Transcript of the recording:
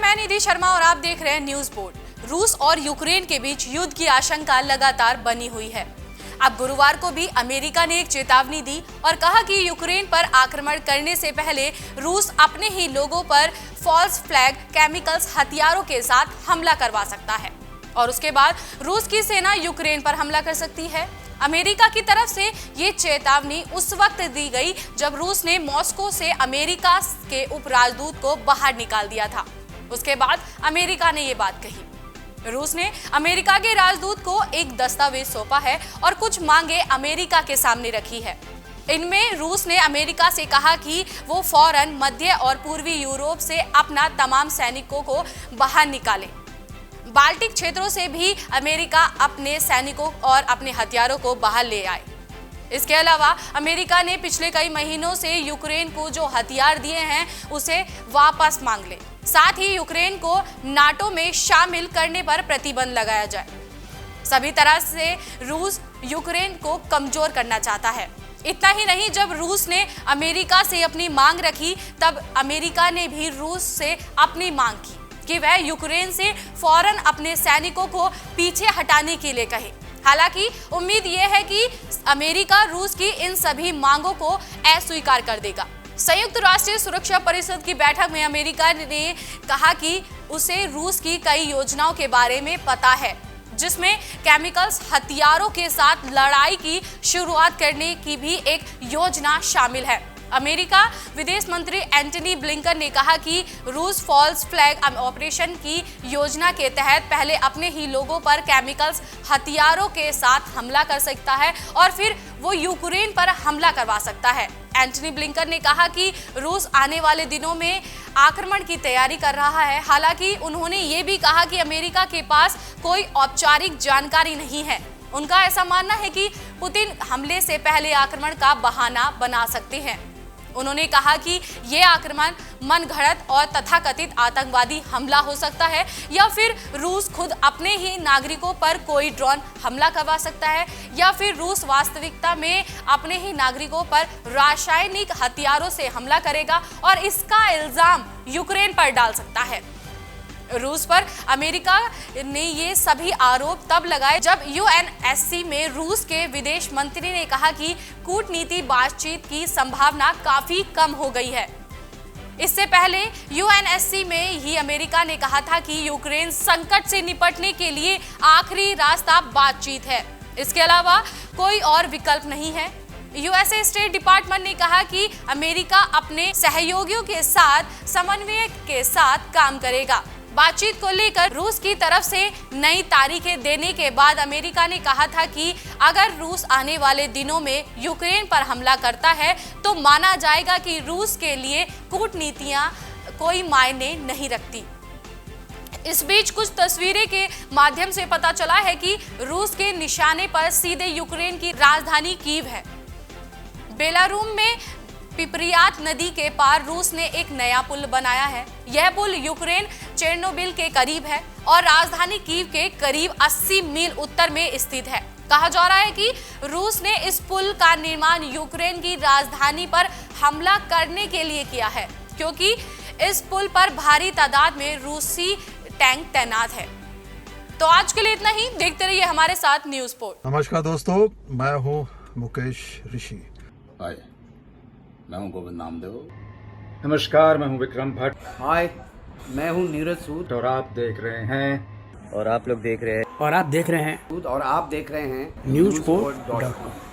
मैं निधि शर्मा और आप देख रहे हैं न्यूज बोर्ड। रूस और यूक्रेन के बीच युद्ध की आशंका लगातार बनी हुई है। अब गुरुवार को भी अमेरिका ने एक चेतावनी दी और कहा कि यूक्रेन पर आक्रमण करने से पहले रूस अपने ही लोगों पर फॉल्स फ्लैग केमिकल्स हथियारों के साथ हमला करवा सकता है और उसके बाद रूस की सेना यूक्रेन पर हमला कर सकती है। अमेरिका की तरफ से ये चेतावनी उस वक्त दी गई जब रूस ने मॉस्को से अमेरिका के उपराजदूत को बाहर निकाल दिया था। उसके बाद अमेरिका ने ये बात कही। रूस ने अमेरिका के राजदूत को एक दस्तावेज सौंपा है और कुछ मांगे अमेरिका के सामने रखी है। इनमें रूस ने अमेरिका से कहा कि वो फौरन मध्य और पूर्वी यूरोप से अपना तमाम सैनिकों को बाहर निकाले। बाल्टिक क्षेत्रों से भी अमेरिका अपने सैनिकों और अपने हथियारों को बाहर ले आए। इसके अलावा अमेरिका ने पिछले कई महीनों से यूक्रेन को जो हथियार दिए हैं उसे वापस मांग ले। साथ ही यूक्रेन को नाटो में शामिल करने पर प्रतिबंध लगाया जाए। सभी तरह से रूस यूक्रेन को कमजोर करना चाहता है। इतना ही नहीं, जब रूस ने अमेरिका से अपनी मांग रखी तब अमेरिका ने भी रूस से अपनी मांग की कि वह यूक्रेन से फौरन अपने सैनिकों को पीछे हटाने के लिए कहे। हालांकि उम्मीद यह है कि अमेरिका रूस की इन सभी मांगों को अस्वीकार कर देगा। संयुक्त राष्ट्र सुरक्षा परिषद की बैठक में अमेरिका ने कहा कि उसे रूस की कई योजनाओं के बारे में पता है, जिसमें केमिकल्स हथियारों के साथ लड़ाई की शुरुआत करने की भी एक योजना शामिल है। अमेरिका विदेश मंत्री एंटनी ब्लिंकन ने कहा कि रूस फॉल्स फ्लैग ऑपरेशन की योजना के तहत पहले अपने ही लोगों पर केमिकल्स हथियारों के साथ हमला कर सकता है और फिर वो यूक्रेन पर हमला करवा सकता है। एंटनी ब्लिंकन ने कहा कि रूस आने वाले दिनों में आक्रमण की तैयारी कर रहा है। हालांकि उन्होंने ये भी कहा कि अमेरिका के पास कोई औपचारिक जानकारी नहीं है। उनका ऐसा मानना है कि पुतिन हमले से पहले आक्रमण का बहाना बना सकते हैं। उन्होंने कहा कि ये आक्रमण मनगढ़ंत और तथाकथित आतंकवादी हमला हो सकता है या फिर रूस खुद अपने ही नागरिकों पर कोई ड्रोन हमला करवा सकता है या फिर रूस वास्तविकता में अपने ही नागरिकों पर रासायनिक हथियारों से हमला करेगा और इसका इल्जाम यूक्रेन पर डाल सकता है। रूस पर अमेरिका ने ये सभी आरोप तब लगाए जब यूएनएससी में रूस के विदेश मंत्री ने कहा कि कूटनीति बातचीत की संभावना काफी कम हो गई है। इससे पहले यूएनएससी में ही अमेरिका ने कहा था कि यूक्रेन संकट से निपटने के लिए आखिरी रास्ता बातचीत है। इसके अलावा कोई और विकल्प नहीं है। यूएसए स्टेट डिपार्टमेंट ने कहा कि अमेरिका अपने सहयोगियों के साथ समन्वय के साथ काम करेगा। बातचीत को लेकर रूस की तरफ से नई तारीखें देने के बाद अमेरिका ने कहा था कि अगर रूस आने वाले दिनों में यूक्रेन पर हमला करता है तो माना जाएगा कि रूस के लिए कूटनीतियां कोई मायने नहीं रखती। इस बीच कुछ तस्वीरें के माध्यम से पता चला है कि रूस के निशाने पर सीधे यूक्रेन की राजधानी कीव है। बेलारूस में पिपरियात नदी के पार रूस ने एक नया पुल बनाया है। यह पुल यूक्रेन चेर्नोबिल के करीब है और राजधानी कीव के करीब 80 मील उत्तर में स्थित है। कहा जा रहा है कि रूस ने इस पुल का निर्माण यूक्रेन की राजधानी पर हमला करने के लिए किया है, क्योंकि इस पुल पर भारी तादाद में रूसी टैंक तैनात है। तो आज के लिए इतना ही। देखते रहिए हमारे साथ न्यूज पोर्ट। नमस्कार दोस्तों, मैं हूँ मुकेश ऋषि। हाय, मैं हूं गोविंद नामदेव। नमस्कार, मैं हूं विक्रम भट्ट। हाय, मैं हूं नीरज सूद और आप देख रहे हैं और आप देख रहे हैं न्यूज़पोर्ट.com।